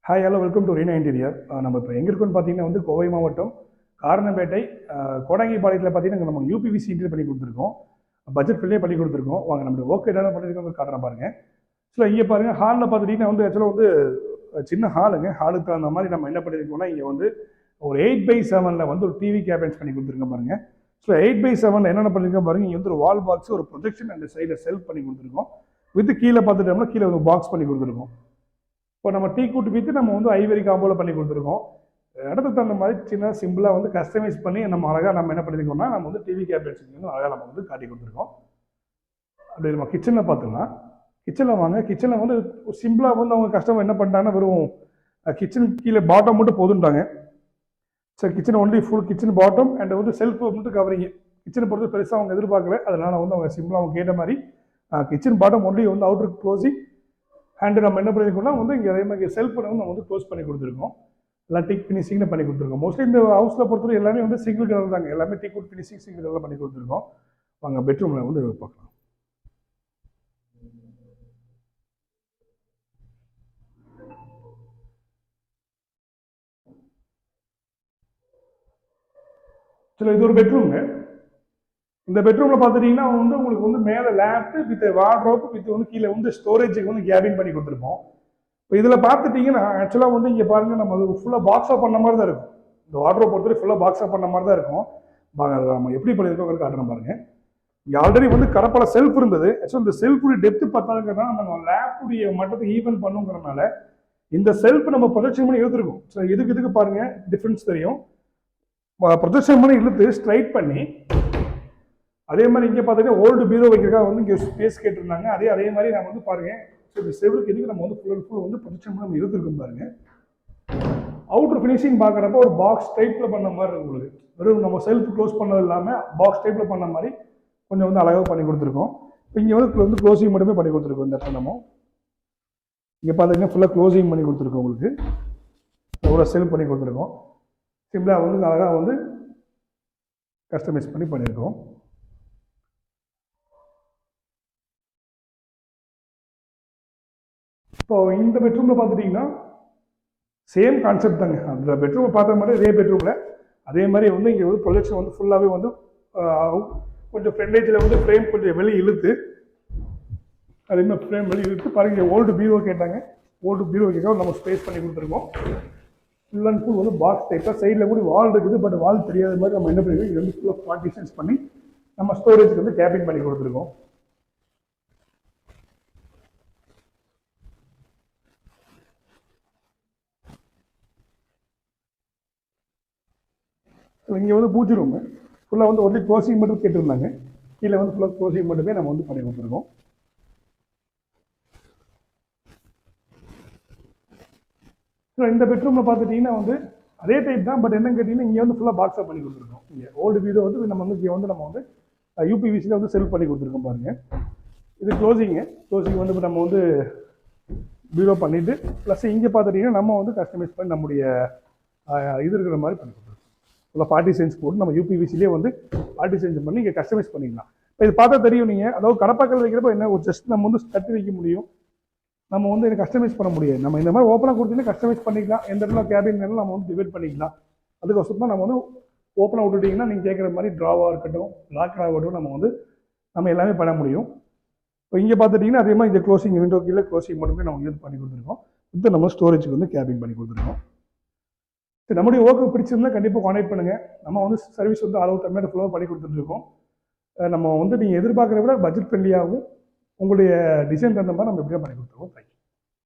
Hi hello welcome to Reena interior. நம்ம இப்போ எங்கே இருக்கோன்னு பார்த்தீங்கன்னா வந்து கோவை மாவட்டம் காரணம்பேட்டை கோடாங்கிபாளையத்தில் பார்த்தீங்கன்னா நம்ம யூபிவிசி இன்டீரியர் பண்ணி கொடுத்துருக்கோம். பட்ஜெட் ஃப்ரீலே பண்ணி கொடுத்துருக்கோம். வாங்க நம்மளுடைய ஒர்க் என்னென்ன பண்ணியிருக்கோம் காட்டுறேன் பாருங்கள். ஸோ இங்கே பாருங்கள் ஹாலில் பார்த்துட்டிங்கன்னா வந்து ஆக்சுவலாக வந்து சின்ன ஹாலுங்க. ஹாலுக்கு தகுந்த மாதிரி நம்ம என்ன பண்ணியிருக்கோம்னா இங்கே வந்து ஒரு 8x7 வந்து ஒரு டிவி கேபினட்ஸ் பண்ணி கொடுத்துருக்கோம் பாருங்கள். ஸோ 8x7 என்னென்ன பண்ணியிருக்கோம் பாருங்கள். இங்கே வந்து ஒரு வால் பாக்ஸ், ஒரு ப்ரொஜெக்ஷன் அண்ட் சைடில் செல்ஃப் பண்ணி கொடுத்துருக்கோம். வித் கீழே பார்த்துட்டோம்னா கீழே ஒரு பாக்ஸ் பண்ணி கொடுத்துருக்கோம். இப்போ நம்ம டீ கூட்டு வித்து நம்ம வந்து ஐவரி காம்போவில் பண்ணி கொடுத்துருக்கோம். இடத்துக்கு தகுந்த மாதிரி சின்ன சிம்பிளாக வந்து கஸ்டமைஸ் பண்ணி நம்ம அழகாக நம்ம என்ன பண்ணியிருக்கோம்னா நம்ம வந்து டிவி கேபினட்ஸ் வந்து அழகாக நம்ம வந்து காட்டி கொடுத்துருக்கோம். அப்படி நம்ம கிச்சனில் பார்த்துக்கலாம். கிச்சனில் வாங்க. கிச்சனில் வந்து சிம்பிளாக வந்து அவங்க கஸ்டமர் என்ன பண்ணிட்டாங்கன்னா வெறும் கிச்சன் கீழே பாட்டம் மட்டும் போதுன்ட்டாங்க. சரி, kitchen only full kitchen bottom and வந்து செல்ஃப் மட்டும் கவரிங்க. கிச்சனை பொறுத்து பெருசாக அவங்க எதிர்பார்க்கல. அதனால் வந்து அவங்க சிம்பிளாக அவங்க கேட்ட மாதிரி கிச்சன் பாட்டம் ஒன்லி வந்து அவுட்டர் க்ளோசிங் அண்ட் நம்ம என்ன பண்ணியிருக்கோம்னா வந்து இங்கே அதே மாதிரி செல்ஃப் வந்து நம்ம வந்து க்ளோஸ் பண்ணி கொடுத்துருக்கோம். எல்லாம் டிக் ஃபினிஷிங்கில் பண்ணி கொடுத்துருக்கோம். மோஸ்ட்லி இந்த ஹவுஸில் பொறுத்தவரை எல்லாமே வந்து சிங்கிள் கலர் தாங்க. எல்லாமே டிக் குட் ஃபினிஷிங் சிங்கிள் கலரில் பண்ணி கொடுத்துருக்கோம். வாங்க பெட்ரூமில் வந்து பார்க்கலாம். சரி, இது ஒரு பெட்ரூமு. இந்த பெட்ரூமில் பார்த்துட்டிங்கன்னா வந்து உங்களுக்கு வந்து மேலே லேப்டு வித் வார்ட்ரோப் வித் வந்து கீழே வந்து ஸ்டோரேஜுக்கு வந்து கேபின் பண்ணி கொடுத்துருப்போம். இப்போ இதில் பார்த்துட்டிங்கன்னா ஆக்சுவலாக வந்து இங்கே பாருங்கள் நம்ம ஃபுல்லாக பாக்ஸாக பண்ண மாதிரி தான் இருக்கும். இந்த வார்ட்ரோப் பொறுத்தவரை ஃபுல்லாக பாக்ஸாக பண்ண மாதிரி தான் இருக்கும். நம்ம எப்படி பண்ணியிருக்கோம் காட்டுறோம் பாருங்கள். இங்கே ஆல்ரெடி வந்து கடப்பட செல்ஃப் இருந்தது. ஆக்சுவலாக இந்த செல்ஃபுடைய டெப்த்து பார்த்தாங்கன்னா நம்ம லேப்புடைய மட்டத்தை ஈவன் பண்ணுங்கிறனால இந்த செல்ஃப் நம்ம ப்ரொஜெக்ஷன் பண்ணி எடுத்துருக்கோம். ஸோ இதுக்கு பாருங்கள் டிஃப்ரென்ஸ் தெரியும். ப்ரொஜெக்ஷன் பண்ணி இழுத்து ஸ்ட்ரைட் பண்ணி அதே மாதிரி இங்கே பார்த்தீங்கன்னா ஓல்டு பீரோ வைக்கிறதுக்காக வந்து இங்கே ஸ்பேஸ் கேட்டிருந்தாங்க. அதே மாதிரி நம்ம வந்து பாருங்கள். ஸோ இந்த செவருக்கு எதுக்கு நம்ம வந்து ஃபுல் அண்ட் ஃபுல் வந்து ப்ரொஜெக்ஷன் பண்ணி நம்ம எடுத்துருக்கோம் பாருங்கள். அவுட்டர் ஃபினிஷிங் பார்க்குறப்ப ஒரு பாக்ஸ் டைப்பில் பண்ண மாதிரி இருக்கும் உங்களுக்கு. வெறும் நம்ம செல்ஃப் க்ளோஸ் பண்ணது இல்லாமல் பாக்ஸ் டைப்பில் பண்ண மாதிரி கொஞ்சம் வந்து அழகாக பண்ணி கொடுத்துருக்கோம். இப்போ இங்கே வந்து க்ளோசிங் மட்டுமே பண்ணி கொடுத்துருக்கோம். இந்த இடத்துல நம்ம இங்கே பார்த்தீங்கன்னா ஃபுல்லாக க்ளோசிங் பண்ணி கொடுத்துருக்கோம். உங்களுக்கு எவ்வளோ செல்ஃப் பண்ணி கொடுத்துருக்கோம். சிம்பிளாக வந்து அழகாக வந்து கஸ்டமைஸ் பண்ணி பண்ணியிருக்கோம். இப்போ இந்த பெட்ரூமில் பார்த்துட்டிங்கன்னா சேம் கான்செப்ட் தாங்க. அந்த பெட்ரூமை பார்த்த மாதிரி இதே பெட்ரூமில் அதே மாதிரி வந்து இங்கே வந்து ப்ரொஜெக்ஷன் வந்து ஃபுல்லாகவே வந்து கொஞ்சம் ஃப்ரண்டேஜில் வந்து ஃப்ரேம் கொஞ்சம் வெளியே இழுத்து அதேமாதிரி ஃப்ரேம் வெளியே இழுத்து பாருங்கள். ஓல்டு பீரோ கேட்டாங்க. ஓல்டு பீரோ கேட்க நம்ம ஸ்பேஸ் பண்ணி கொடுத்துருக்கோம். ஃபுல் அண்ட் ஃபுல் வந்து பாக்ஸ் டைப்பாக சைடில் கூட வால் இருக்குது. பட் வால் தெரியாத மாதிரி நம்ம என்ன பண்ணிருக்கோம், இது வந்து ஃபுல்லாக பார்ட்டிஷன்ஸ் பண்ணி நம்ம ஸ்டோரேஜுக்கு வந்து கேபின் பண்ணி கொடுத்துருக்கோம். இங்கே வந்து பூஜை ரூமு ஃபுல்லாக வந்து ஒன்லி க்ளோசிங் மட்டும் கேட்டிருந்தாங்க. கீழே வந்து ஃபுல்லாக க்ளோசிங் மட்டுமே நம்ம வந்து பண்ணி கொடுத்துருக்கோம். ஸோ இந்த பெட்ரூமில் பார்த்துட்டிங்கன்னா வந்து அதே டைப் தான். பட் என்னன்னு கேட்டிங்கன்னா இங்கே வந்து ஃபுல்லாக பாக்ஸாக பண்ணி கொடுத்துருக்கோம். இங்கே ஓல்டு பீரோ வந்து நம்ம வந்து இங்கே வந்து நம்ம வந்து யூபிவிசியில் வந்து செல் பண்ணி கொடுத்துருக்கோம் பாருங்கள். இது க்ளோசிங் வந்து நம்ம வந்து பீரோ பண்ணிவிட்டு ப்ளஸ் இங்கே பார்த்துட்டிங்கன்னா நம்ம வந்து கஸ்டமைஸ் பண்ணி நம்முடைய இது இருக்கிற மாதிரி பண்ணி கொடுத்துருக்கோம். ஃபுல்லாக பார்ட்டிஷன்ஸ் போட்டு நம்ம யூபிவிசிலே வந்து பார்ட்டிஷன்ஸ் பண்ணி இங்கே கஸ்டமைஸ் பண்ணிக்கலாம். இப்போ இது பார்த்தா தெரியும். நீங்கள் அதாவது கடப்பாக்கல் வைக்கிறப்போ என்ன ஒரு ஜஸ்ட் நம்ம வந்து தட்டி வைக்க முடியும். நம்ம வந்து இதை கஸ்டமைஸ் பண்ண முடியாது. நம்ம இந்த மாதிரி ஓப்பனாக கொடுத்தீங்கன்னா கஸ்டமைஸ் பண்ணிக்கலாம். எந்த இடத்துல கேபின் வேணும் நம்ம வந்து டிவைட் பண்ணிக்கலாம். அதுக்கோசரம் தான் நம்ம வந்து ஓப்பனாக விட்டுட்டிங்கன்னா நீங்கள் கேட்குற மாதிரி ட்ராவாக இருக்கட்டும் லாக்கராக இருக்கட்டும் நம்ம எல்லாமே பண்ண முடியும். இப்போ இங்கே பார்த்துட்டிங்கன்னா அதே மாதிரி இந்த க்ளோசிங் விண்டோ கீழே க்ளோசிங் மட்டுமே நம்ம யூஸ் பண்ணி கொடுத்துருக்கோம். இது நம்ம ஸ்டோரேஜுக்கு வந்து கேபின் பண்ணி கொடுத்துருக்கோம். சரி, நம்முடைய ஒர்க்கு பிடிச்சிருந்தா கண்டிப்பாக கான்டாக்ட் பண்ணுங்கள். நம்ம வந்து சர்வீஸ் வந்து அளவு தன்மையாக ஃபுல்லாக பண்ணி கொடுத்துட்ருக்கோம். நம்ம வந்து நீங்கள் எதிர்பார்க்குற விட பட்ஜெட் ஃப்ரெண்ட்லியாகவும் உங்களுடைய டிசைன் தகுந்த மாதிரி நம்ம எப்படியா பண்ணி கொடுத்துருவோம்.